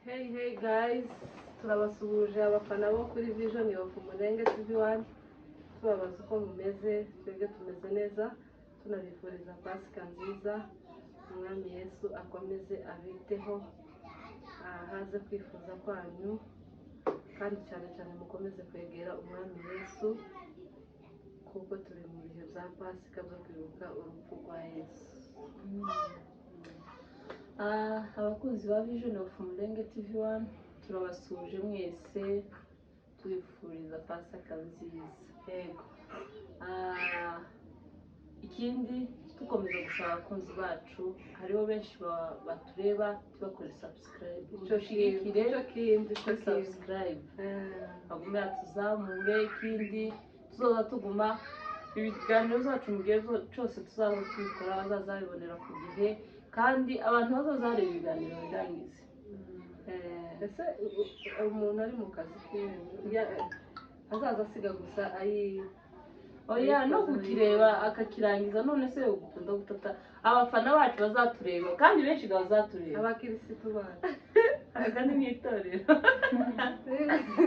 Hey guys, turabasuhuje abafana bo kuri Vision of Umurenge TV1. Tubabaza uko mumeze, twebwe tumeze neza, tunabifuriza Pasika nziza. Umwami Yesu akomeze abiteho, haze kwifuza kwanyu, kandi cyane mukomeze kwegera umwami Yesu, kuko turi mu bihe bya Pasika byo kwibuka urupfu rwa Yesu. Abakunzi ba Vision of Umurenge TV1 turabasuje mwese, tubifuriza Pasika nziza. Yego. Ikindi dukomeza gusaba abakunzi bacu, hariho benshi batureba tubakore subscribe, Icyo kindi subscribe bagume tuzamure. Ikindi tuzoza tuguma ibiganiro zacu mu gihe cyose tuzaba tubikora, bazazabibonera ku gihe, kandi abantu bazazareba ibiganiro birangize. Ese umuntu ari mu kazi kiwe azaza asiga gusa oya no kukireba akakirangiza, none se ugukunda gutata abafana bacu bazatureba, kandi benshi bazatureba, abakirisitu bacu kandi mwitorero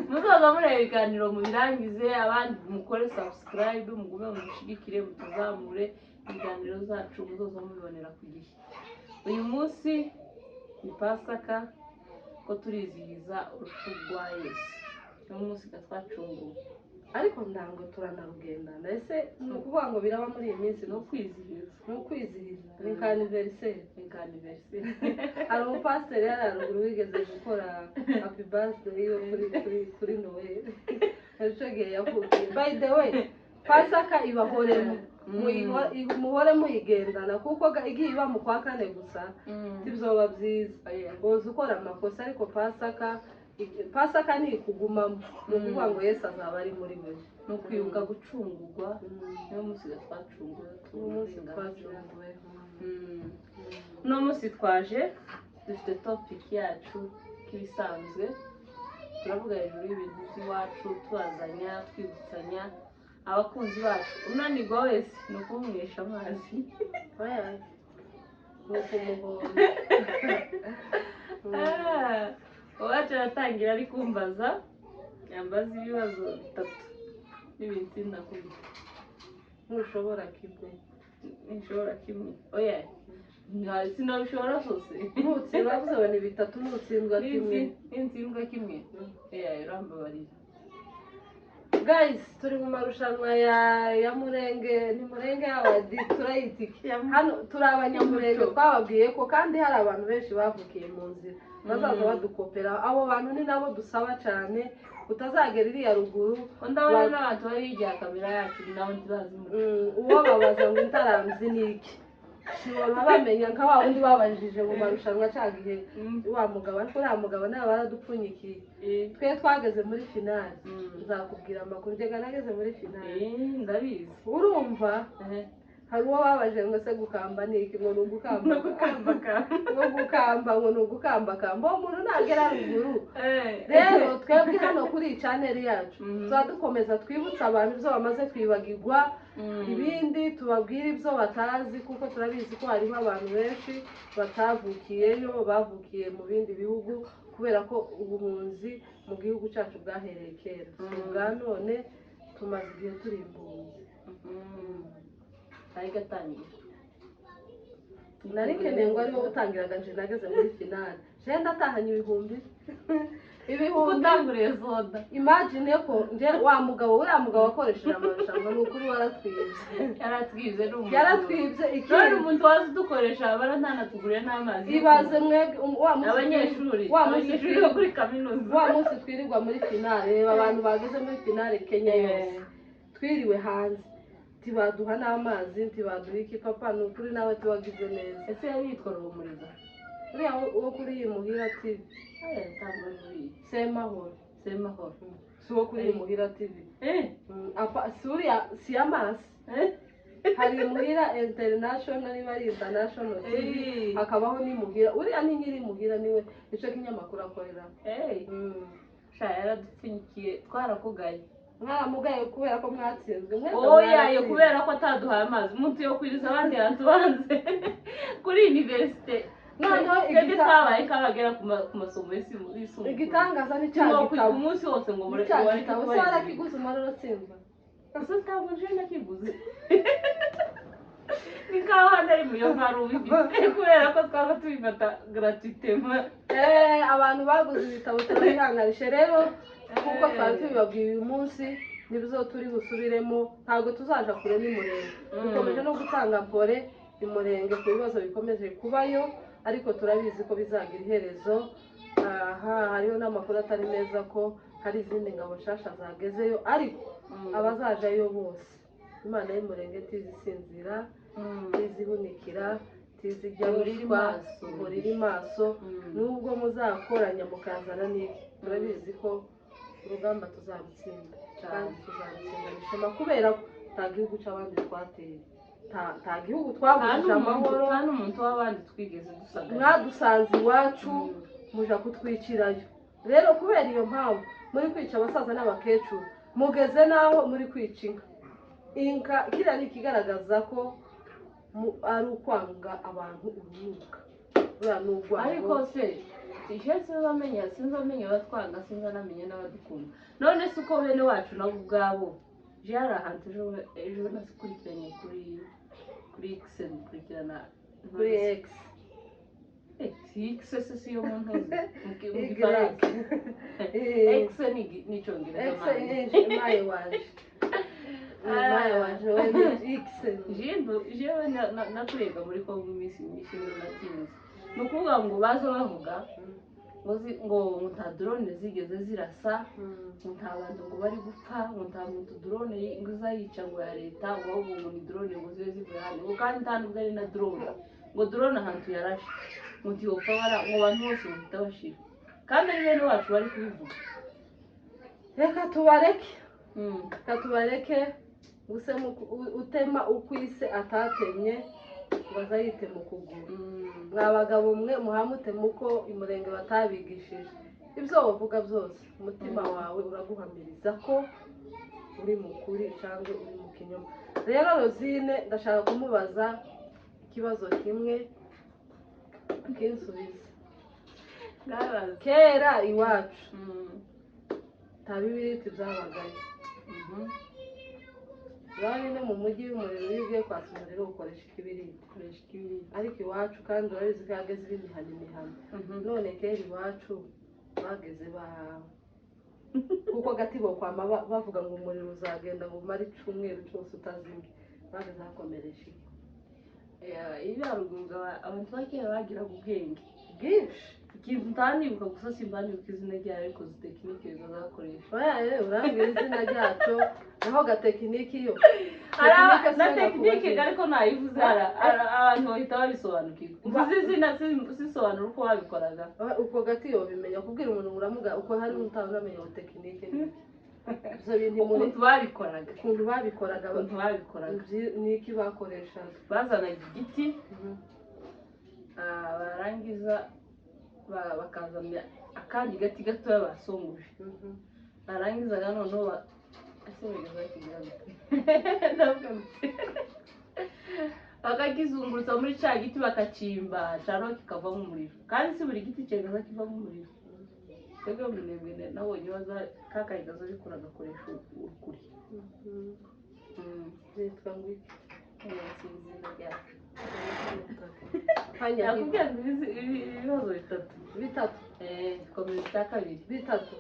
muzaza mureba ibiganiro mubirangize, abandi mukore subscribe, mugume mushigikire, mutuzamure ibiganiro zacu, muzoza mubibonera ku gihe. Uyu munsi ni Pasika, ko turizihiza urupfu rwa Yesu. Uyu munsi twacunguwe, ariko ndango turanarugendana. Ese ni ukuvuga ngo biraba muri iyi minsi no kwizihiza, ni anniversaire. Hari umupasiteri yari haruguru wigeze gukora happy birthday yo kuri Noel, icyo gihe yavukiye. By the way, Pasika ibahoremo, muhore muyigendana, kuko igiye iba mu kwa kane gusa ntibyoba byiza. Uzi ukora amakosa, ariko Pasika ni ikugumamo, ni ukuvuga ngo Yesu azaba ari muri we, ni ukwibuka gucungurwa. Niyo munsi twacunguwe, uno munsi twaje dufite topic yacu nk'ibisanzwe, turavuga hejuru y'ibintu by'iwacu, tubazanya, twibutsanya abakunzi bacu. Unanirwa wese ni ukumwesha amazi, ni ukumuhonda. uwacu aratangira ari kumbaza, yambaza ibibazo 3 n'ibintu ndakubwira. Ntushobora kimwe. Nshobora kimwe. Oya, sinabishobora zose. Ntutsindwa ni 3, ntutsindwa kimwe. Ntsindwa kimwe. Urambabarira. Guys, turi mu marushanwa ya Murenge, ni Murenge Award, turayitiki. Hano turi abanyamurenge, twababwiye ko kandi hari abantu benshi bavukiye mu nzira, bazaza badukopera. Abo bantu ni nabo dusaba cyane, utazagera iriya ruguru. Ndabona n'abantu bari hirya kamera yacu nabo ntibazi uwo babaza ngo intaramzi niki, shibona bamenya nka wa wundi babajije mu marushanwa cyagihe wa mugabo, ariko uriya mugabo nawe baradupfunyikiye. Twe twageze muri finale, nzakubwira amakuru. Njye nageze muri finale, ndabizi. Urumva hari uwo babajije ngo se gukamba niki, ngo nugukamba ngo nugukambakamba. Uwo muntu nagera ruguru. Rero twebwe hano kuri channel yacu tuzadukomeza twibutsa abantu ibyo bamaze kwibagirwa, ibindi tubabwira ibyo batazi, kuko turabizi ko harimo abantu benshi batavukiyeyo, bavukiye mu bindi bihugu, kubera ko ubuhunzi mu gihugu cyacu bwahereye kera. Bwa none tumaze igihe turi impunzi. Gatangira nari keneye ngo ari wowe utangiraga. Nje nageze muri finale, je ndatahanye ibihumbi utanguriye soda. Imagine ko nje wa mugabo, uriya mugabo wakoresheje amarushanwa, ni ukuri yaratwibye ikindi umuntu wazi dukoresha barantanatuguriye n'amazi. Ibaze mwebwe abanyeshuri bo kuri kaminuza, wa munsi twirirwa muri finale. Reba abantu bageze muri finale Kenya yose, twiriwe hanze, tibaduha n'amazi, tibaduha iki. Papa ni ukuri nawe tubagize neza. Ese yari yitwa Rumuriza? Uriya wo kuri iyi Muhira TV. Semahoro. Si wo kuri iyi Muhira TV. Si Amasi. Hari Muhira International, niba ari International TV, hakabaho ni Muhira. Uriya ni nyiri Muhira, niwe icyo kinyamakuru akorera. Yaradupfunyikiye, twarakugaye. Mwaramugaye kubera ko mwatsinzwe. Oya, kubera ko ataduhaye amazi. Umuntu yo kwiriza abandi yantubanze kuri universite twebwe twabaye kabagera ku masomo y'isumbuye igitangaza ni cya gitabo gitabo umunsi wose ngo muri cya gitabo se warakiguze umara uratsinda ese ntabwo nje nakiguze ni nkaho ari mu yo mpari ubifite kubera ko twaba tubifata gratuitement abantu baguze ibitabo turabihangarishe rero kuko twari tubibabwiye uyu munsi nibyo turi busubiremo ntabwo tuzaja kure n'umurenge dukomeje no gutanga pore imurenge ku bibazo bikomeje kubayo ariko turabizi ko bizagira iherezo hariho n'amakuru atari meza ko hari izindi ngabo nshasha zagezeyo ariko abazajayo bose imana y'umurenge tizisinzira tizihunikira tizijya ruswa ngo riri maso nubwo muzakoranya mukazana n'iki turabizi ko urugamba tuzarutsinda kandi tuzarutsinda bishema kubera ko nta gihugu cy'abandi twateye nta gihugu twabujije amahoro nta n'umuntu w'abandi twigeze dusagara mwadusanze iwacu muja kutwicirayo rero kubera iyo mpamvu muri kwica abasaza n'abakecuru mugeze naho muri kwica inka kiriya ni ikigaragaza ko ari ukwanga abantu urunuka uriya ni urwango ariko se sinzamenya abatwanga sinzanamenya n'abadukunda none se uko bene wacu nabo ubwabo jari ahantu ejo nazikurikiranye kuri x mukurikirana kuri x se si yo muntu mu gifaransa x ni icyongereza maye wanje maye wanje we x jewe nakurega muri Kongo iminsi myinshi natinze ni ukuvuga ngo baza bavuga ngo nta drone zigeze zirasa ngo nta bantu ngo bari gupfa ngo nta muntu drone ngo izayica ngo ya leta ngo ahubwo ngo ni drone ngo zibe zivuye hano ngo kandi nta nubwo ari na drone ngo drone ahantu yarashe ngo ntiyopfa ngo abantu bose bahita bashira kandi ari bene wacu bari kubivuga reka tubareke gusa utema ukwise atatemye baza yite mu kuguru mwa bagabo mwe muhamutema uko imurenge batabigishije ibyo bavuga byose umutima wawe uraguhamiriza ko uri mukuri cyangwa uri mu kinyoma rero Rosine ndashaka kumubaza ikibazo kimwe kinsubiza kera iwacu nta bibiriti byabagayo bari no mu mujyi w'umuriro iyo ugiye kwatsa umuriro ukoresha ikibiriti ariko iwacu kandi urabizi ko yageze imihano none kera iwacu bageze kuko agatibo kwama bavuga ngo umuriro uzagenda ngo umare icyumweru cyose utazimye bageze hakomereje ibi haruguru abantu ba kera bagiraga ubwenge bwinshi ikintu utanibuka gusa simbanibuka izina ryayo ariko tekinike bazakoresha urambwira izina ryacyo naho gatekiniki yo na tekinike ariko nayivuze abantu bahita babisobanukirwa uvuze izina sisobanura uko babikoraga uko gati yo bimenya kubwira umuntu uramuga uko hari n'utaramenya ngo tekinike ukuntu babikoraga ni iki bakoreshaga bazanaga igiti barangiza bakazana akandi gati gatoya basonguje barangiza noneho bakakizungurutsa muri cya giti bakacimba cyangwa kikavamo umuriro kandi si buri giti cyemeza kivamo umuriro twebwe mwebwe nabonye baza kakayi gazo bikora agakoresha urukuri zitwa ngo iki izina ryacu yakubwira ngo ibibazo bitatu komeza icya kabiri bitatu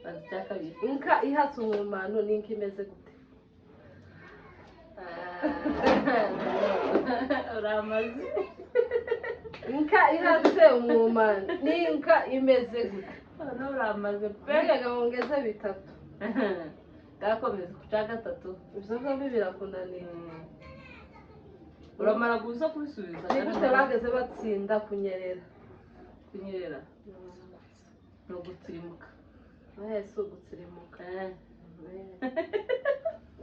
bazi icya kabiri inka ihatse umumano ni inka imeze gute uramaze inka ihatse umumano ni inka imeze gute uramaze pe ngeze bitatu gakomeza ku cya gatatu ibyo byombi birakunaniye uramara gusa kubisubiza ni gute bageze batsinda kunyerera ni ugutsirimuka si ugutsirimuka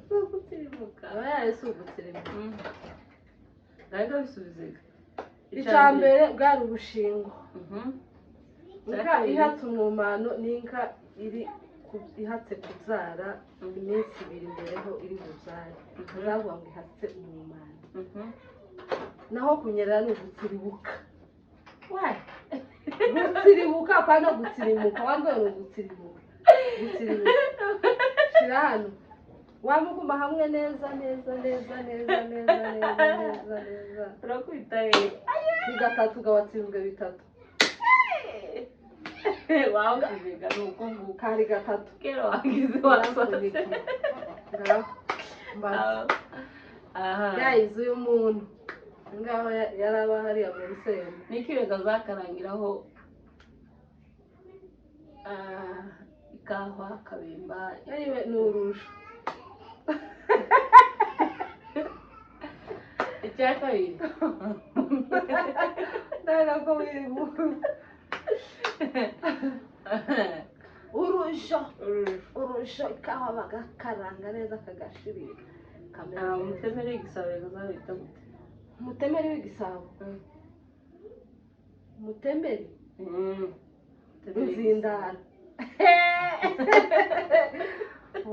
si ugutsirimuka ntabwo bisubize icya mbere bwari ubushingo inka ihatse umumano ni inka ihatse kubyara iminsi ibiri mbereho iri bubyare zavuga ngo ihatse umumano naho kunyerera ni ugutsiribuka we gutsiribuka apana gutsirimuka wambaye ngo gutsirimuka shira hano wamuguma hamwe neza turakwita ni gatatu gawatsinzwe bitatu wawuvuga nuko nguko kari gatatu kero wagize wasoze guys uyu muntu ngaho yaraba hariya muri sena nikirega zakarangiraho ikawa kabimba yewe n'urusha icya kabiri ntabwo wibu urusha ikawa bagakaranga neza kagashirira umutemeri w'igisabo bazahita gute umutemeri w'igisabo umutemeri inzindara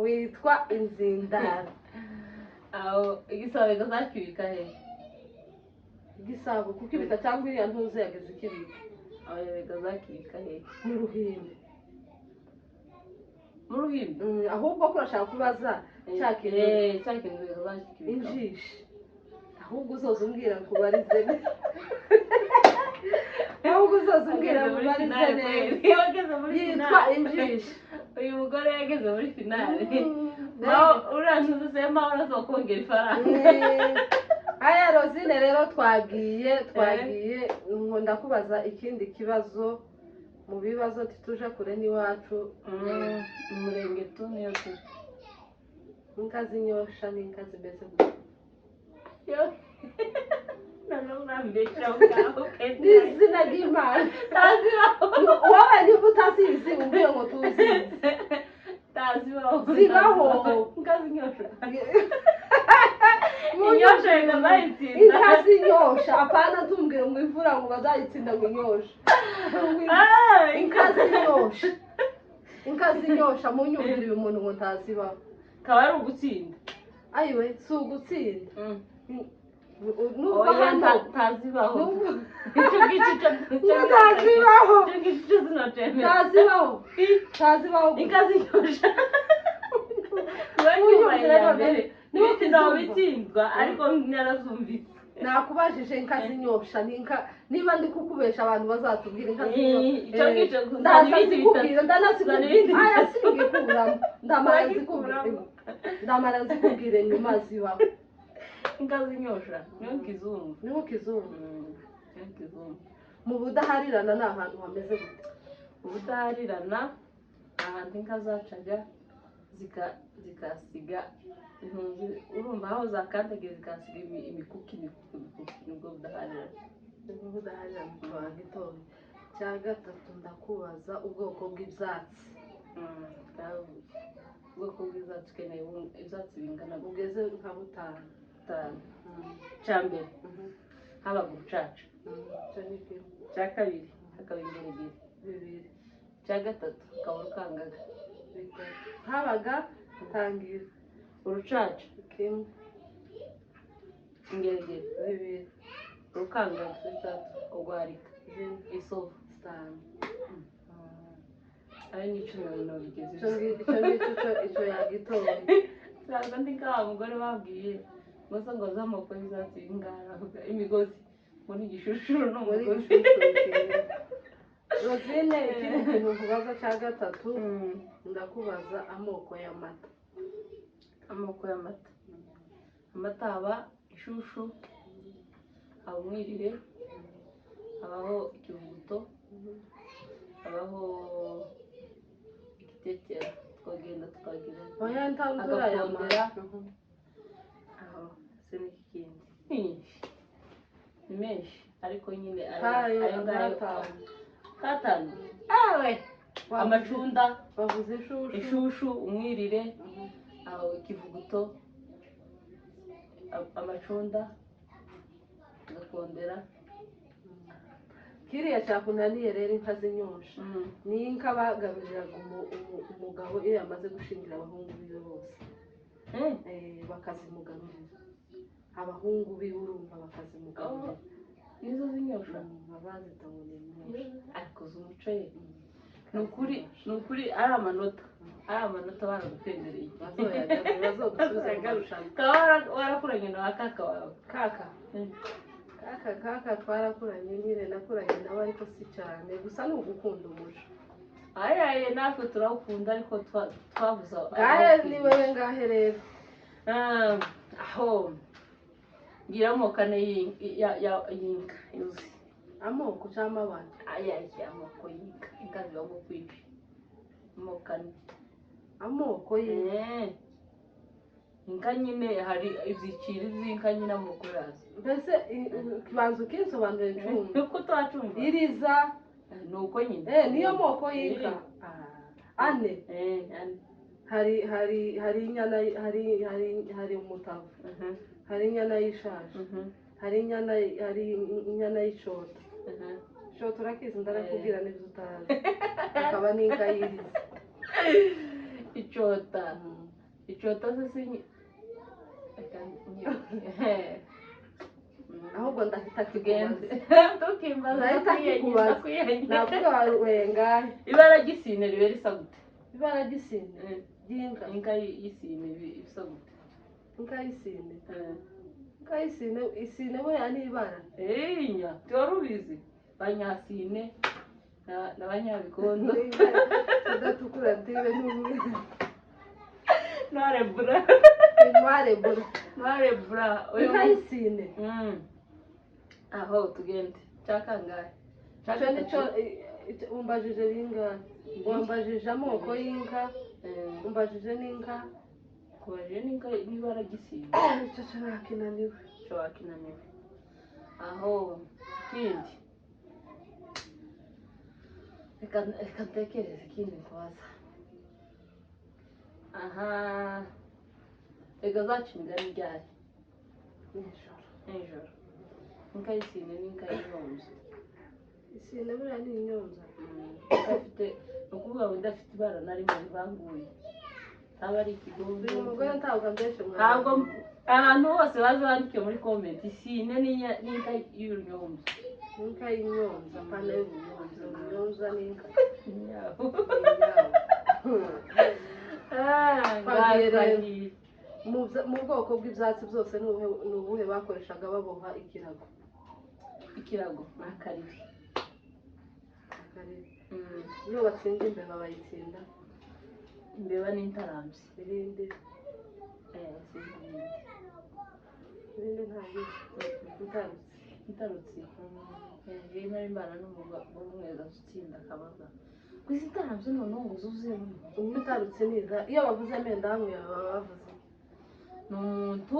witwa inzindara aho igisabo bazakibika he igisabo kukibika cyangwa iriya ntuze yageze ikibika aho bazakibika he mu ruhimbi ahubwo ko urashaka kubaza cyakintu bazakibika injishi ahubwo uzoza umbwira ngo ubarize ahubwo uzoza umbwira ngo ubarize yitwa injishi uyu mugore yageze muri finale nawe urantuze sema urazokongera ifaranga aya Rosine rero twagiye ngo ndakubaza ikindi kibazo mu bibazo tituje kure n'iwacu umurenge tu niyo tu inka zinyosha n'inka zimeze gutya n'izina ry'Imana wowe niba utazizi umbwiye ngo tuzizi zibaho inka zinyosha inyosha bazayitsinda inka zinyosha apana tumbwire ngo imvura ngo bazayitsinda ngo inyosha inka zinyosha mu nyumvire uyu muntu ngo ntazibaho kaba ari ugutsinda ayiwe si ugutsinda oya ntazibaho icyo ngicyo ntazibaho inka zinyosha niba bitsindwa ariko narazumvise nakubajije inka zinyosha niba ndi kukubesha abantu bazatubwira inka icyo ngicyo ndamara zikubwire nyuma zibaho inka zinyosha niho kizungu mu budaharirana ni ahantu hameze gute ubudaharirana ahantu inka zacaga zikasiga urumva aho zakandagiye zikasiga imikuki nibwo budaharirana kwa gitondo cya gatatu ndakubaza ubwoko bw'ibyatsi ubwoko bw'ibyatsi ukeneye ibyatsi bingana ugeze nka butanu cya mbere habaga urucaca cya kabiri hakaba ingeregere bibiri cya gatatu hakaba urukangaga habaga tangira urucaca kimwe ingeregere bibiri urukangaga bitatu urwarika isovu zitanu ari n'icumi bintu bigeze icyo yagitoye ntabwo ndi nk'aba mugore babwiye gusa ngo z'amoko y'ibyatsi bingana imigozi muri igishushu n'umugozi Rosine ikindi kintu kubaza cya gatatu ndakubaza amoko y'amata amata haba ishushu haba umwirire habaho ikivuguto habaho igitekera twagenda tukagira agakondera aho se n'ikindi ni menshi ariko nyine ayo ngayo katanu amacunda bavuze ishushu umwirire aho ikivuguto amacunda agakondera kiriya cyakunaniye rero inka zinyosha ni inka bagaburiraga umugabo iyo yamaze gushingira abahungu biwe bose bakazimugarurira abahungu biwe urumva bakazimugarurira nizo zinyosha abazita ngo ni inyosha ariko z'umuco ye ni ukuri ari amanota baragutendereye warakuranye na kaka wawe kaka twarakuranye nyine nakuranye nawe ariko si cyane gusa ni ugukunda umuco ayaye natwe turawukunda ariko twabuze ngahe ni wewe ngahe rero aho ngira amoko ane y'inka yuzuye amoko cyangwa abantu ayaye amoko y'inka inka ziba mu kwinshi amoko ane amoko y'inka inka nyine hari izikiri z'inka nyine amoko yazo mbese kibanza ukinsobanurira icumbi nuko twacumva iriza nuko nyine niyo moko y'inka ane hari inyana hari umutavu hari inyana y'ishashi hari inyana y'ishota shota urakizi ndarakubwira n'ibyo utazi hakaba n'inka y'iriza icota se si ahubwo ndahita tugenze tukimbaza ndahita kikubaza navuga waruwengahe ibara ry'isine ribe risa gute ibara ry'isine ry'inka inka y'isine bisa gute inka y'isine isine buriya ni ibara nya wari ubizi banyasine n'abanyabikondo udatukura ndibe n'umweru noire bra inka y'isine aho tugende cyakangahe cyo nicyo umbajije bingahe wambajije amoko y'inka umbajije n'inka kubajije n'inka n'ibara ry'isine icyo cyo nakinaniwe aho kindi reka ntekereze ikindi kubaza aha reka zacu imigani ryari nijoro inka y'isine n'inka y'inyonza isine buriya ni inyonza idafite ni ukuvuga ngo idafite ibara na rimwe rivanguye haba ari ikigongo uyu mugore ntabwo ambeshe ntabwo ahantu hose baza bandikiye muri comment isine n'inka y'urunyonza inka y'inyonza pana y'urunyonza urunyonza n'inka mu bwoko bw'ibyatsi byose ni ubuhe bakoreshaga baboha ikirago ni akariri iyo batsinda imbeba bayitsinda imbeba n'intarambye irindi ntabwo intarutsi rero nari mbana n'umweza utsinda akabaza gusa intarambye noneho ngo uzuzemo intarutsi niza iyo bavuze amenda hamwe baba bavuze ni umuntu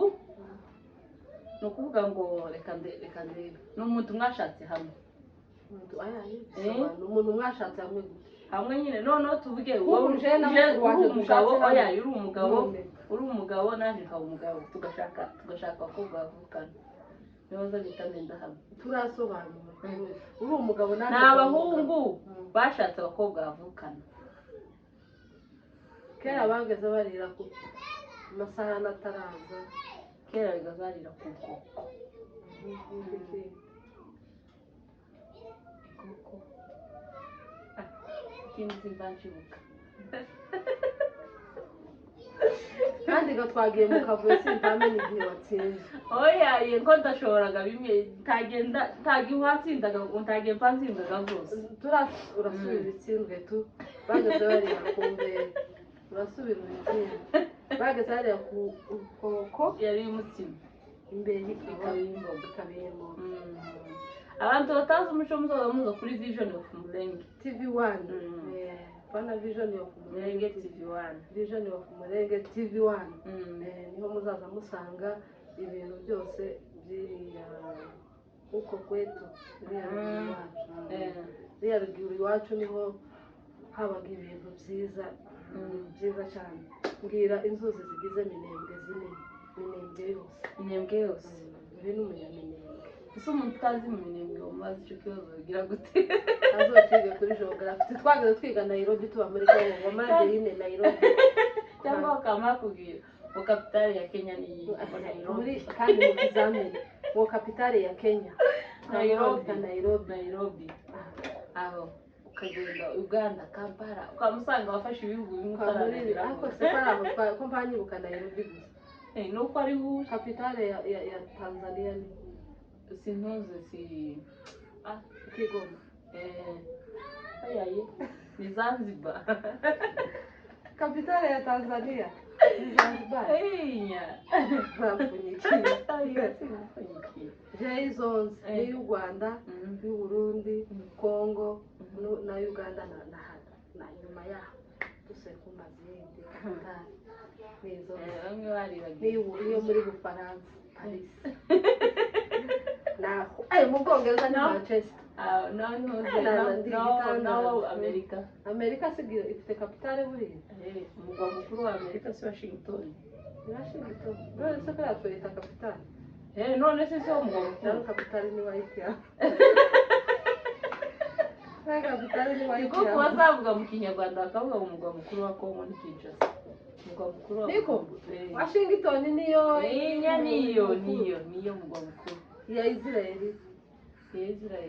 ni ukuvuga ngo reka ndebe ni umuntu mwashatse hamwe umuntu mwashatse hamwe hamwe nyine noneho tuvuge uri umugabo nanjye nkaba umugabo tugashaka abakobwa bavukana niba baza bita amenda hamwe turasobanura uri umugabo ni abahungu bashatse abakobwa bavukana kera bageze barira ku amasahani ataraza kera bageze barira ku nkoko ikindi simbanjibuka kandi twagiye mu kavuyo sintamenya igihe watsinze oya ngo ndashoboraga bimwe ntagiye watsindaga ntagiye mpanzindaga zose urasubira itsindwe tu bageze barira ku mbere urasubira ubitsindwe bageze barira ku nkoko yari umutsima imbere ikaba imboga abantu batazi umuco muza kuri Vision of Umurenge TV1 Bana Vision of Umurenge TV1 Vision of Umurenge TV1 niho muzaza musanga ibintu byose byiriya uko kwetu riya ruguru iwacu niho habaga ibintu byiza cyane mbwira inzuzi zigize minembwe yose uri n'umunyaminembwe ese umuntu utazi mu minembwe umaze icyo kibazo bigira gute azociga kuri geography twageze twiga Nairobi tuba muri Kenya ngo Madeline Nairobi cyangwa bakamara kubwira ngo kapitale ya Kenya ni Nairobi muri kandi mu kizamini ngo kapitale ya Kenya Nairobi aho ukagenda Uganda Kampala ukamusanga wafashe ibihugu bimwe utarabigera ariko se para ko mpanyibuka Nairobi gusa nuko ari hu kapitale ya Tanzania sintuze Kigoma ayaye ni Zanzibar kapitale ya Tanzania ni Zanzibar Jason ni Uganda ni Burundi Congo na Uganda na nyuma yaho tuse ku mazindi nizo niyo muri Bufaransa Paris naho mu Bwongereza ni Manchester no Amerika sigira ifite kapitale buri umugwa mukuru wa Amerika si Washington none se kora twita kapitale none se umugwa mukuru kapitale ni White House kapitale ni White House kuko bazavuga mu Kinyarwanda bakavuga umugwa mukuru wa Congo ni Kinshasa umugwa mukuru wa Washington niyo mugwa mukuru ya Israel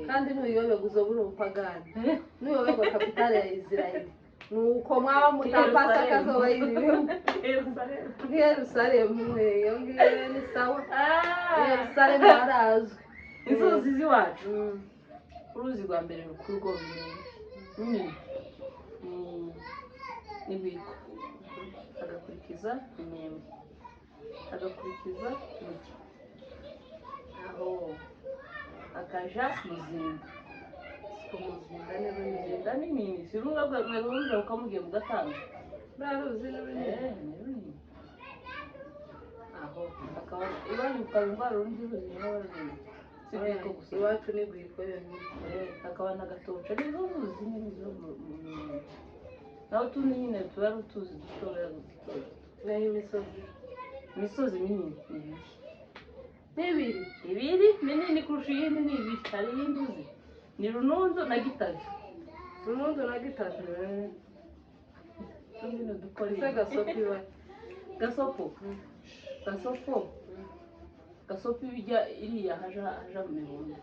kandi nuyobeguzo buri upagani nuyoberwa kapitale ya Israel nuko mwaba mutapasa kazoba yiri Yerusalemu yongiye ni sawa Yerusalemu arazwe inzuzi ziwacu uruzi rwa mbere rukuru rwo Rumenyi ni biko agakurikiza Imembe agakurikiza Mugi aho akaja Muzinda ni nini sirunga mwerunga ukamugiye mu gatanga baruzi n'ibindi aho akaba iwanyu ukabimba rundi n'abaruzi sibiko gusa iwacu ni gwikorera akaba na gatoca nizo muzi nizo naho tundi nyine tuba rutuzi dushobora gutora nayo imisozi minini ibiri minini kurusha iyindi ni ibiri hari iyindi uzi ni Runondo na Gitavi tumino dukorera gasopo bijya iriya haja mu mihondo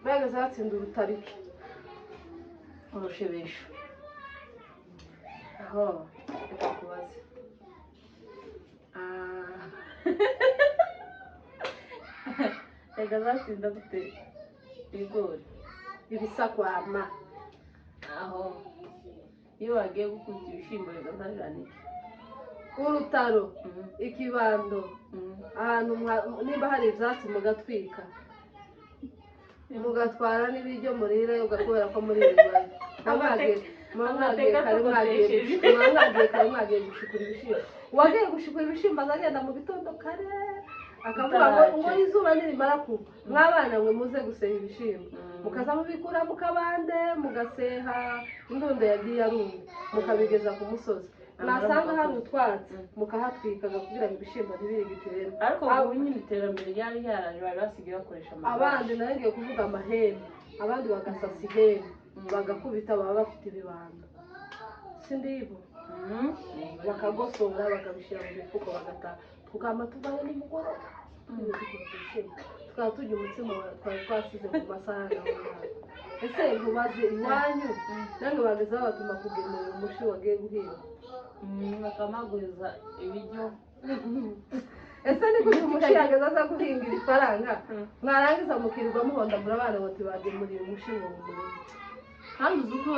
baga zatsinda urutariki urushebesho aho reka kubaza reka zatsinda gute ibigori ibisakwama aho iyo wagiye gukubita ibishimbo bigazajana iki urutaro ikibando ahantu nimba hari ibyatsi mugatwika mugatwara n'ibiryo murire ugakubera ko muri bibaye mwagiye gushikura ibishimbo wagiye gushikura ibishimbo azagenda mu bitondo kare akavuga ngo izuba nirimara kuba mwabana mwe muze guseha ibishimbo mukaza mubikura mu kabande mugaseha indundo yagiye arumye mukabigeza ku musozi nasanga hari utwatsi mukahatwikaga kugira ngo ibishimbo ntibirigitere ariko ubu nyine iterambere ryari ryaraje bari basigaye bakoresha abandi nayo ngiye kuvuga amahembe abandi bagasasa ihembe bagakubita baba bafite ibibando sindibo bakagosora bakabishyira mu mifuko bagataha tukaba tuvayo nimugoroba tukaba turya umutsima twari twasize ku masahani ese ntubaze iwanyu nange bageze babatuma kugemura umushi wagiye guhinga bakamaguza ibiryo ese ni gute umushi yageze aza guhingira ifaranga mwarangiza mukirirwa muhondagura abana bati bagemuriye umushi ngo mumurimo kandi uzi ko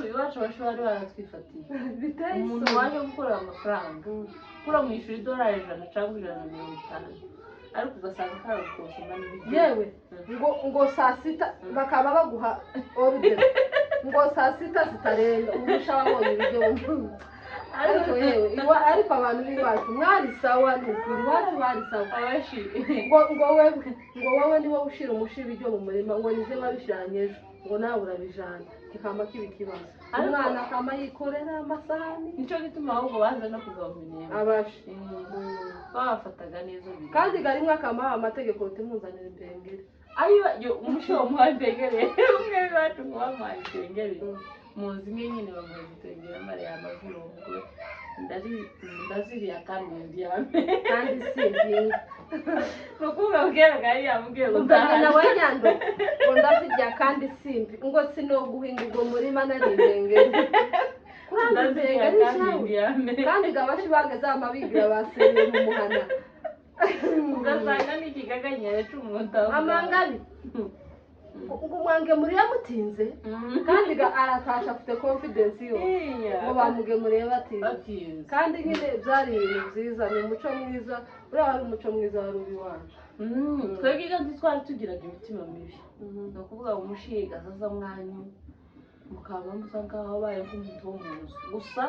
iwacu bashobora baratwifatiye umuntu waje gukorera amafaranga ukura mu ishuri $100 cyangwa $150 ariko ugasanga karukosoma n'ibiryo yewe ngo saa sita bakaba baguha order ngo saa sita zitarenga umusha wabonye ibiryo ariko yewe ariko abantu b'iwacu mwari sawa n'ukuri iwacu bari sawa abashi ngo wowe niwe ushira umushi ibiryo mu murima ngo nije babishiranye ejo ngo nawe urabijana kikamba kiba ikibazo umwana akama yikorera amasahani nicyo gituma ahubwo baza no kugabanya abashi babafataga neza kandi garimwe akama amategeko utimuzanira impengere ayo umushi wo muhandegere umwe bacu ngo bamaye impengere muzi nyine bamuze impengere mare y'amavurongo ndaziriya kandi ndiyame kandi si nukuvuga ubwera gari yamubwiye ngo umva nawe nyando ngo ndazirya kandi simbi ngo sinoguhinga ubwo murima narindengere ndazirya kandi yame kandi gabashi bageze amabigira baseriye mu muhana ugasanga n'ikigaganyere c'umwota amangari ngo umwange muri yamutinze kandi aratasha afite confidence yo ngo bamugemuriye batinze kandi nyine byari ibintu byiza ni umuco mwiza uriya wari umuco mwiza wari uri wacu twebwe kandi twari tugiraga imitima mibi ni ukuvuga ngo umushiga azaza mwanyu mukaba musa nkaho abaye nk'umuntu wo mu nzu gusa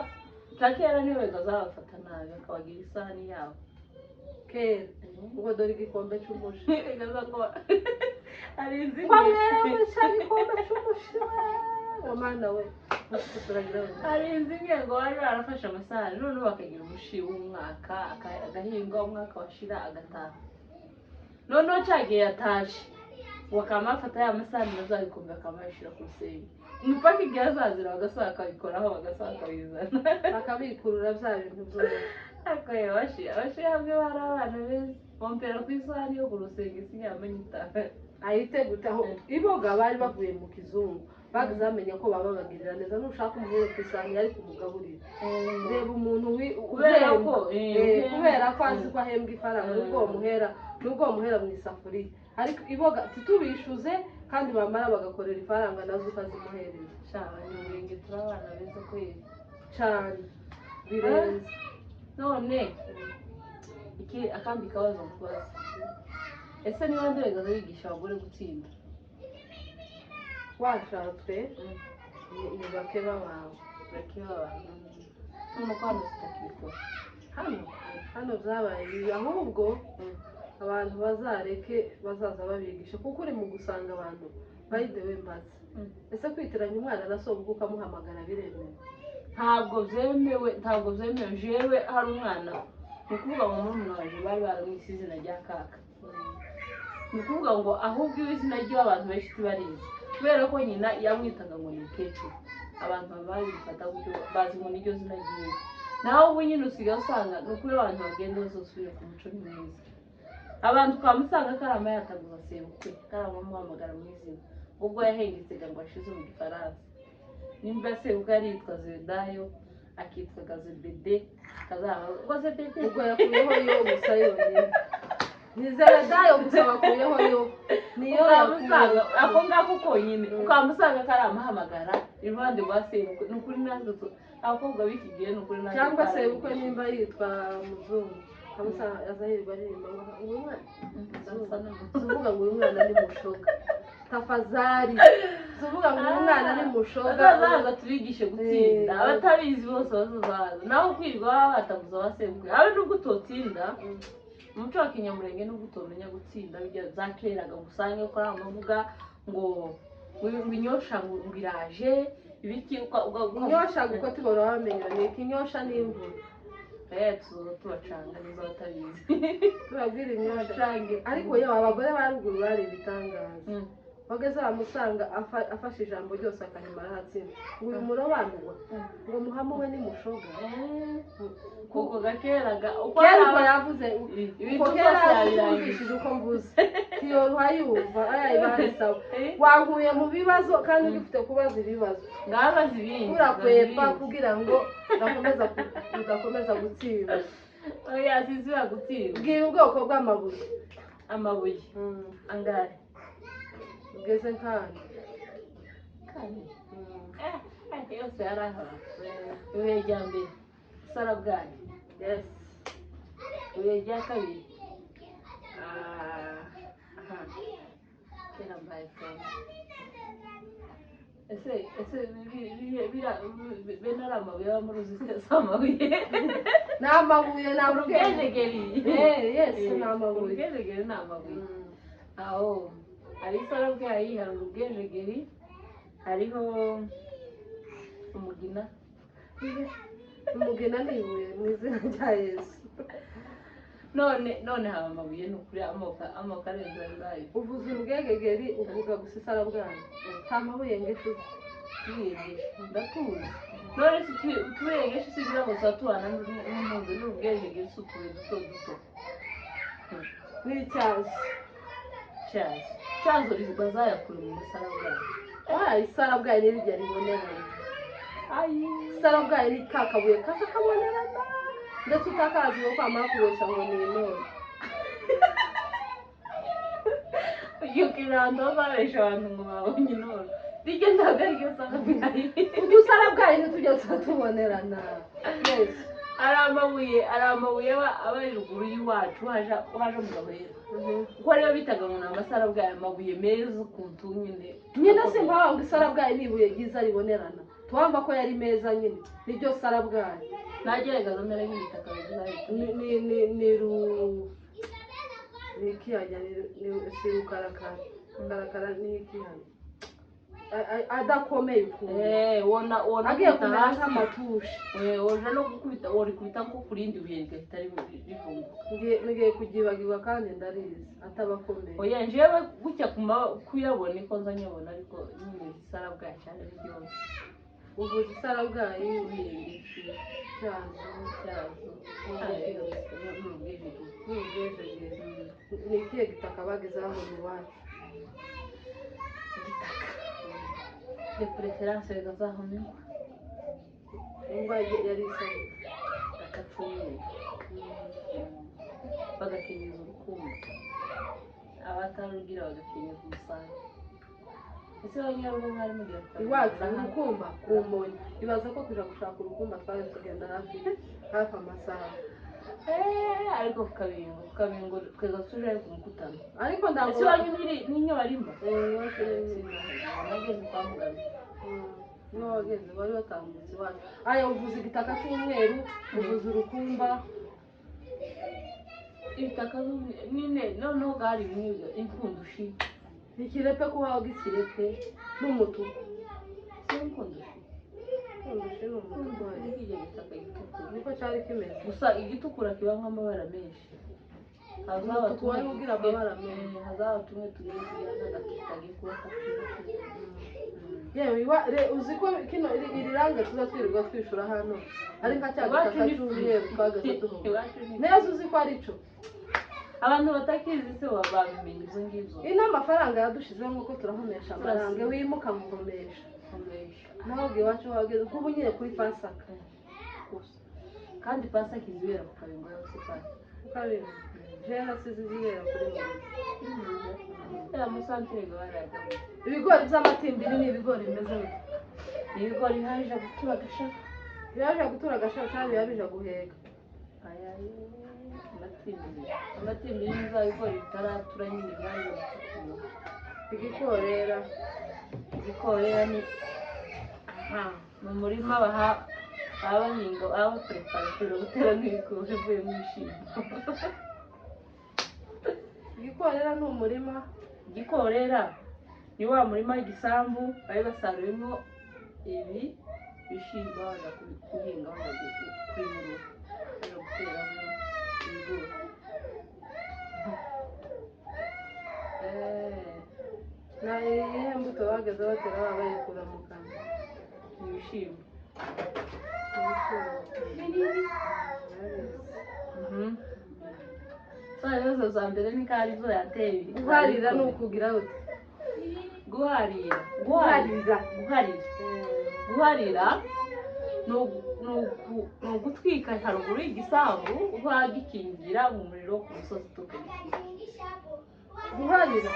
ka kera niwe gazabafata nabi akabagira isahani yabo kera ngo dore igikombe c'umushi hari izindi igikombe c'umushi mwana we hari izindi ngo bari barafashe amasahani noneho bakagira umushi w'umwaka agahinga umwaka washira agataha noneho cagiye yatashe wakama afata ya masahani nazo abikombe akamayishira ku rusenge umupaka igihe azazira bagasaba akabikoraho bagasaba akabizana akabikurura bya bintu byose akoye abashi hamwe bari abana beza bompera ku isahani yo ku rusenge sinyamenye itaha ahite gutaho iboga bari bavuye mu kizungu bagazamenya ko baba bagirira neza nushaka umuhero ku isahani yari kumugaburira reba umuntu kubera ko azi ko ahembwa ifaranga nubwo muhera mu isafuriya ariko iboga titubishuze kandi bamara bagakorera ifaranga nazo ukazimuhereza cyane n'ubwenge turi abana beza kweli cyane birenze none iki akandi kabazo kubaza ese niba nderega bigisha abagore gutsinda washatswe ni bake babawe none ko hano zitakibikora hano byabaye bibi ahubwo abantu bazareke bazaza babigisha kuko uri mu gusanga abantu bayidewe mbaza ese kwitiranya umwana na sobuka ukamuhamagara biremewe ntabwo byemewe jewe hari umwana ni ukuvuga ngo murumuna waje bari baramwise izina rya kaka ni ukuvuga ngo ahubwo izina ry'abantu benshi tibarizi kubera ko nyina yamwitaga ngo ni mukecuru abantu babifata gutyo bazi ngo niryo zina ryiwe naho ubu nyine usigaye usanga ni ukuri abantu bagenda bazosubira ku muco mwiza abantu twamusanga karama yataguza sebukwe karama muhamagara mu izina ubwo yahengetse ngo ashize mu gifaransa nimba sebukwe yaritwa Zedayo akitwa Gazebede kazaba ubwo Zebede ubwo yakuyeho yo gusa yonyine ni Zedayo gusa bakuyeho yo niyo yamusanga ako ngako konyine ukamusanga karama hamagara iruhande rwa sebukwe ni ukuri natwe abakobwa b'iki gihe ni ukuri natwe cyangwa sebukwe nimba yitwa muzungu kamusa azahirwa aririmba ngo uyu mwana tuvuga ngo uyu mwana ni mushoga tafazari tuvuga ngo uyu mwana ni mushoga bazaza tubigishe gutsinda abatabizi bose bazaza naho kwirirwa baba bataguza abasebukwe abe nubwo utotsinda umuco wa kinyamurenge nubwo utomenya gutsinda bijya zakeraga gusange ko amavuga ngo inyosha ngo biraje ibiki inyosha guko tubora bamenya ni ikinyosha n'imvura tubacanga neza batabizi turabwira inyosha ariko yewe abagore baruguru bari ibitangaza bageze bamusanga afashe ijambo ryose akanyimara hatsinda ngo uyu murobanurwa ngo muhamu we ni mushoga kuko gakeraga kera yavuze uko kera yumvishije uko mvuze tiyoruha yumva ayayibahisaho wankuye mu bibazo kandi ugifite kubaza ibibazo ngabaza ibindi urakwepa kugira ngo udakomeza gutsinda oya sizira gutsinda bwira ubwoko bw'amabuye amabuye angare ugeze kandi yose yaraha ibuye rya mbere sarabwayi yes ibuye rya kabiri kera mbaye cyane ese bene ari amabuye aba muri uzitiro z'amabuye ni amabuye ni urubwejegeri yes ni amabuye urubwejegeri ni amabuye aho hari sarabwayi hari urubwejegeri hariho umugina ni ibuye mu izina rya Yesu none haba amabuye ni ukuri amoko arenze ayo uvuze urubwejegeri uvuga gusa isarabwayi nta mabuye ngeshi tubiyegeshe ndatuzi none tubiyegeshe sigira ngo tuba tubana n'impunzi n'urubwejegeri si utubuye duto duto n'icyazo cyazo bazayakura mu musarabwayi. Isarabwayi n'irijya ribonerana. Isarabwayi ni ka kabuye kasa kabonerana ndetse utakazi wo kwamara kubesha ngo ni intore. Ukiranda uzabesha abantu ngo babonye intore. Rijya ntabwo ariryo sarabwayi. Udusarabwayi ntitujya tubonerana. Yes. Ari amabuye aba ari ruguru y'iwacu haje mu Gahwera. Kuko rero bitaga ngo ni amasarabwayi, amabuye meza ukuntu nyine se mpamvu ngo isarabwayi ni ibuye ryiza ribonerana. Tuwamba ko yari meza nyine niryo sarabwayi. Nagerageza mbere nk'ibitaka ni ikiyanya si rukarakara ni ikiyanya adakomeye ukuntu agiye kumera nk'amatushe. Woja no gukubita worikubita nko ku rindi buye rigahita rivunguka. Ngiye kubyibagirwa kandi ndarizi atabakomeye. Oya njyewe gutya kuyabona iko nza nyabona ariko nyine isarabwayi cyane byose. Uvuze isarabwayi ubiyengeshi cyazo n'ubwejegere. Ni ikihe gitaka bagezeho mu iwacu? De preference gazahomerwa. Ingwa yari isaba Agacumwe. Bagakenyeza urukundo. Abatarugira bagakenyeza umusanzu. Ese abanyarugo mwari mugiye iwacu urukumba kumonye. Ibaza ko kuja gushaka urukumba twari tugenda hafi amasaha. Ariko kabingo twega tuje ku mukutano. Ariko ndango ese wanyu ninyo barimba. Yose nageze kwa muganga. No wageze bari batambutse iwacu. Aya uvuze igitaka cy'umweru, uvuze urukumba. Ibitaka nine noneho gari bimwe inkundushi. Ikirepe ko waga ikirepe n'umutuku. Sinkundushi. Kundushi n'umutuku. Ngiye gitaka gitukura. Niko cyari kimeze. Gusa igitukura kiba nk'amabara menshi. Hazaba tuwari kugira amabara menshi. Hazaba tumwe tugiye kujyana gatutage kuba kakiri. Yewe uziko kino iriranga tuza twirirwa twishura hano. Ari nka cya gitaka cy'umweru twagaze duho. Neza uziko ari cyo. Abantu batakizi se babimenye izo ngizo. Ino amafaranga yadushizeho nuko turahomesha amarange wimuka muhomesha. Naho iwacu wageze kuba nyine kuri Pasaka. Kandi Pasaka izibera ku kabingo yose kandi. Kabingo. Jena sizibera kuri mwe. Ya musantere garaga. Ibigori by'amatimbiri ni ibigori bimeze gute? Ibigori haje gutura gashaka. Yaje gutura gashaka cyane yabije guheka. Ayaye. Amatimbiri niza ibigori bitaratura nyine byaje. Igikorera ni mu murima abahinga abapreparatira gutera n'ibigori bivuye mu bishimbo. Igikorera ni umurima. Igikorera ni wa murima w'igisambu bari basaruyemo ibi bishimbo baza kuhinga baza kwimura baza guteramo ibigori. Na iyihe mbuto bageze batera bayikura mu kanwa? Ibishimbo. Ibibazo za mbere ni ko arizo yateye. Guharira ni ukugira ute? Guharira ni ugutwika haruguru y'igisambu uhagikingira mu muriro ku musozi tukagikingira. Guharira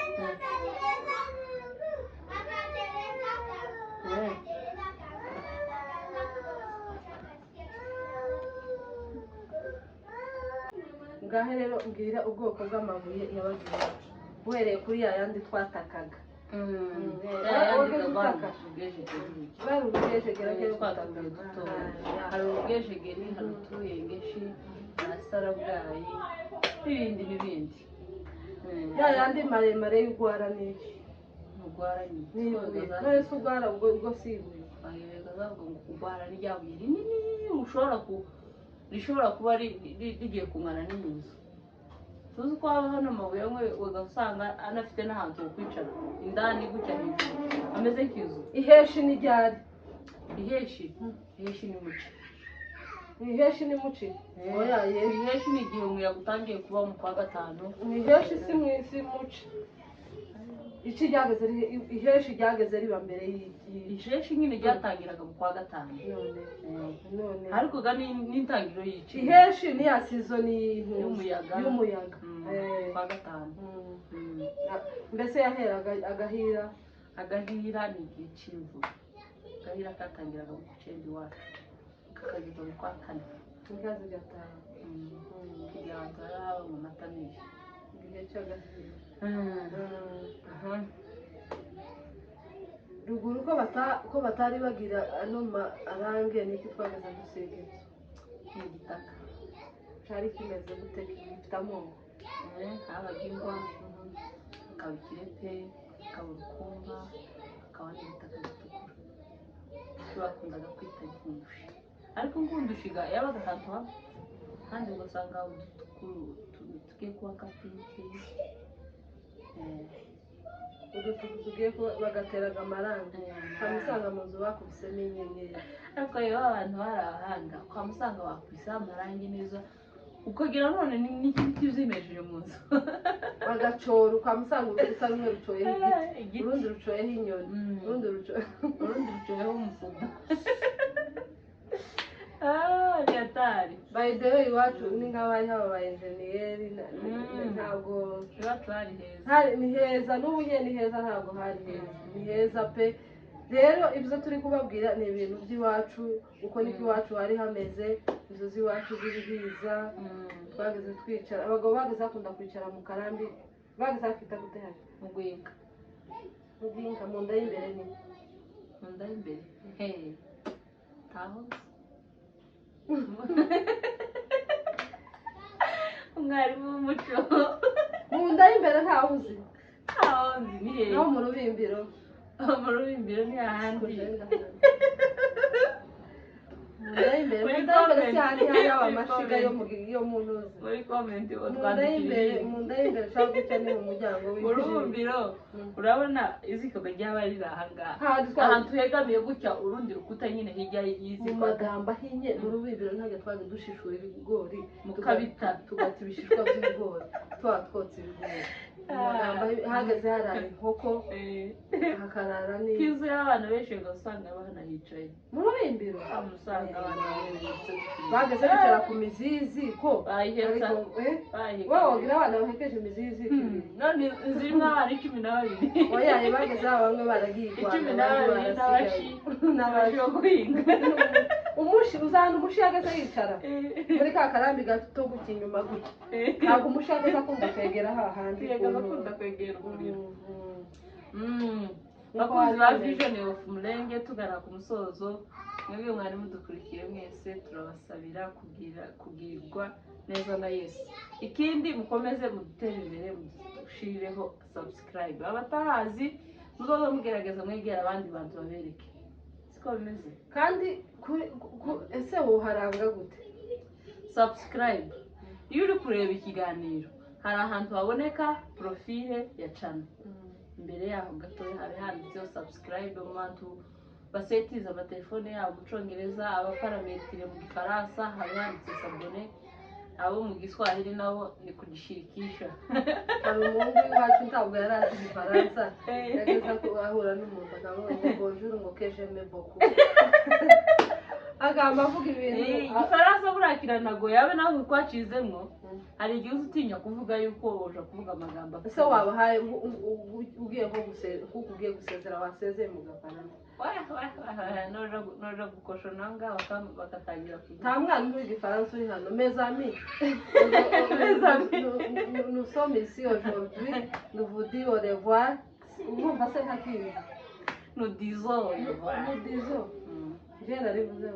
ngahe rero ubwira ubwoko bw'amabuye yabagiye uhereye kuri ya yandi twatakaga. Hari ubwejegeri, hari utuyengeshi, na sarabwayi n'ibindi. Ya yandi maremare y'ugwara n'iki? Ugwara ni none se ugwara ubwo si ibuye. Ngo kugwara ni rya buye rinini rishobora kuba rigiye kungana n'inzu. Tuzi ko haba hano amabuye amwe ugasanga anafite n'ahantu ho kwicara indani gutya hejuru ameze nk'inzu. Iheshi ni ryari? Iheshi ni muci. ni heshi ni muci oya ye iheshi ni igihe umuyaga utangiye kuba mu kwa gatanu. ni heshi si mwisi muci iki ryageze iheshi ryageze riba mbere iheshi nyine ryatangiraga mu kwa gatanu none ariko ga n'intangiriro y'iki iheshi ni ya season y'umuyaga kwa gatanu. mbese yaheraga agahira ni igihe cy'imvura. Agahira katangiraga mu cyenda iwacu kakageza mu kwa kane ingazi gatanu kugira ngo haba mu mata menshi igihe cy'agahira ruguru ko batari bagira ano arange niki twageze gusiga inzu ni igitaka cyari kimeze gute gifite amoko habaga ingwa hakaba ikirepe hakaba urukumba hakaba n'ibitaka bitukura icyo bakundaga kwita gundushi. Ariko ngundushiga yabaga ahantu hamwe kandi ugasanga udutukuru tugiye kuba kapinki tugiye bagateraga amarangi ukamusanga mu nzu bakubisemo inyenyeri. Ariko rero abantu bari abahanga ukamusanga bakubise amarangi neza ukagira none n'igiti uzimejeje mu nzu bagacora ukamusanga urukuta rumwe rucoyeho igiti urundi rucoyeho inyoni urundi rucoyeho umufuka. Nyatari by the way iwacu ni nk'abari haba ba enjeniyeri ntabwo iwacu hari ni heza n'ubu nyine ni heza ntabwo hari heza ni heza pe. Rero ibyo turi kubabwira ni ibintu by'iwacu uko niko iwacu hari hameze. Inzu z'iwacu zirihiza twageze twicara abagabo bageze bakunda kwicara mu karambi bageze bakita gute hano mu guhinga mu nda y'imbere ni mu nda y'imbere taho umwarimu w'umuco mu nda y'imbere ntawe uzi ni hehe naho mu rubimbiro ni ahandi mu nda y'imbere si ahandi hari amashiga yo mu ntuzi muri komenti mu nda y'imbere ushobora guca ni mu muryango mu rubumbiro urabona izikoga ryaba riri ahangaha ahantu hegamiye gutya urundi rukuta nyine hirya y'izi mu magambo ahinnye mu rubimbiro ntabwo twaje dushishura ibigori mukabita tugata ibishishwa by'ibigori twatwotsa ibigori hahagaze harara inkoko hakarara kizu y'abana benshi ugasanga banahicaye mu rubimbiro usanga abana bageze bicara ku mizizi ko bayiheka wagira abana bahekeje imizizi none zirimo abana 12 oya bageze bamwe baragiye Rwanda 12 n'abashi bo guhinga umushi uzana umushi yageze yicara muri ka karambi gato gutya inyuma gutya ntabwo umushi yageze akunda kwegera hahandi akunda kwegera umuriro. Bakunzi ba Vision of Murenge tugana ku musozo mwebwe mwari mudukurikiye mwese turabasabira kugirirwa neza na Yesu. Ikindi mukomeze mudutere imbere mudushirireho subscribe abatahazi muzoza mugerageza mwegera abandi bantu babereke siko bimeze kandi ese woharanga gute subscribe. Iyo uri kureba ikiganiro hari ahantu haboneka profile ya channel imbere yaho gato hari handitseho subscribe mu bantu basetiza amatelefone yabo mu Cyongereza abaparametire mu Gifaransa hari handitse s'abonner abo mu Giswahili nabo ni kugishirikisha. Hari umuntu wacu ntabwo yarazi Igifaransa yageza ko ahura n'umuntu akamubona ngo bonjour ngo que j'aime beaucoup agamba avuga ibintu Igifaransa burakiranago yabe nawe kwacizemwo hari igihe utinya kuvuga yuko woje kuvuga amagambo ese wabahaye ugiye nko gusezera wasezeye mu Gafaransa noja gukoshona ngaho bakatangira kuvuga nta mwana muri Igifaransa uri hano mes amis nous sommes ici aujourd'hui nous vous dis au revoir urumva se ntakibi nous disons au revoir j'ai la révision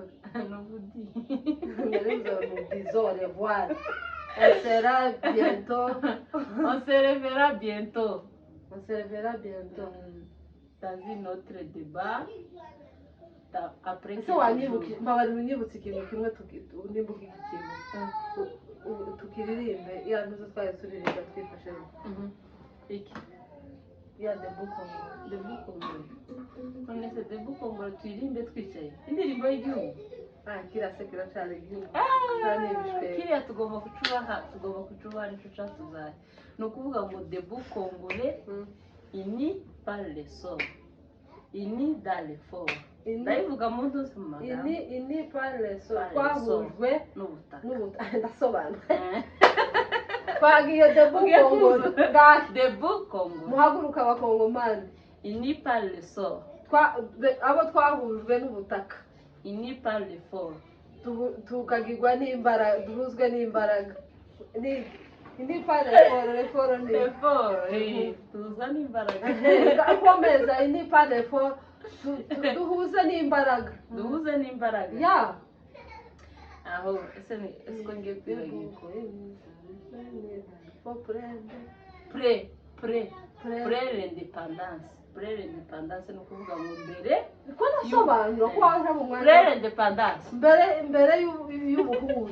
nous vous dis nous disons au revoir. On sera bientôt. On se reverra bientôt. On se reverra bientôt. Dans une autre débat. Après que wanyibutse ikintu kimwe nimbuka ikintu tukiririmbe ya ntuzo twari turirimba twifashe iki ya debuko none se debuko ngo turirimbe twicaye indirimbo y'igihugu kiriya se kiracyari igihugu kiriya tugomba kucubaha nicyo cyatuzaye ni ukuvuga ngo debout congolais ini par le sol ini dans le fort ndayivuga mu nduzi mu magambo ini par le sol twahujwe n'ubutaka ndasobanura twagiye debout congolais muhaguruka abakongomani ini par le sol abo twahujwe n'ubutaka ini par le fort tukagirwa n'imbaraga duhuzwe n'imbaraga ini par le fort tuza n'imbaraga komeza ini par le fort duhuze n'imbaraga ya aho ese ko ngiye kwibagirwa l'indépendance ni ukuvuga ngo mbere ko nasobanura ko waje mu mwanya l'indépendance mbere y'ubuhuru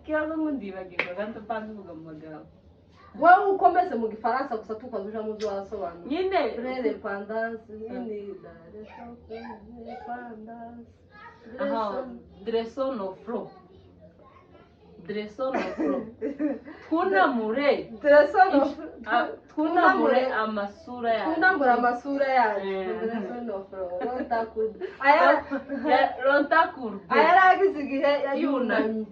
kibazo ngo ndibagirwa kandi upanze uvuga mu magambo wowe ukomeze mu gifaransa gusa tukazuja mu byo wasobanura nyine l'indépendance ni l'indépendance dressons nos fronts twunamure amasura yacu rontakurbe ayaragize igihe yunamye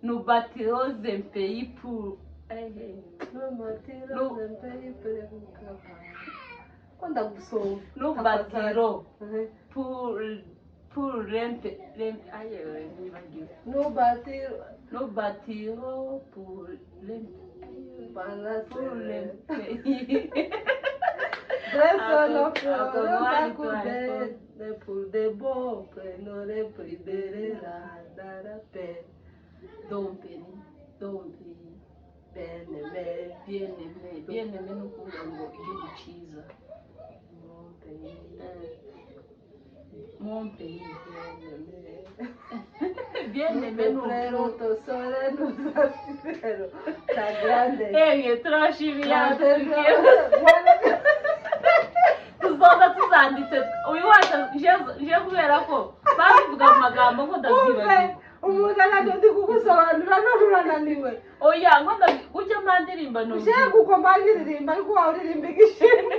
nous bâtirons un pays pour nous bâtirons pour nous bâtirons pour pour de beaux prénoms libérera dans la paix. Donc bien-aimé no kuvuga ngo igihugu cyiza mon pays bien-aimé no to sole nous aspiro ta grande turashimiye tuzoza tuzanditse uyu wacu je kubera ko bavuga mu magambo ngo ndazibagirwa umugana ndi kugusobanura none urananiwe oya ngo kujya mandirimba no je kuko mbangiririmba ariko wawuririmba igishimwe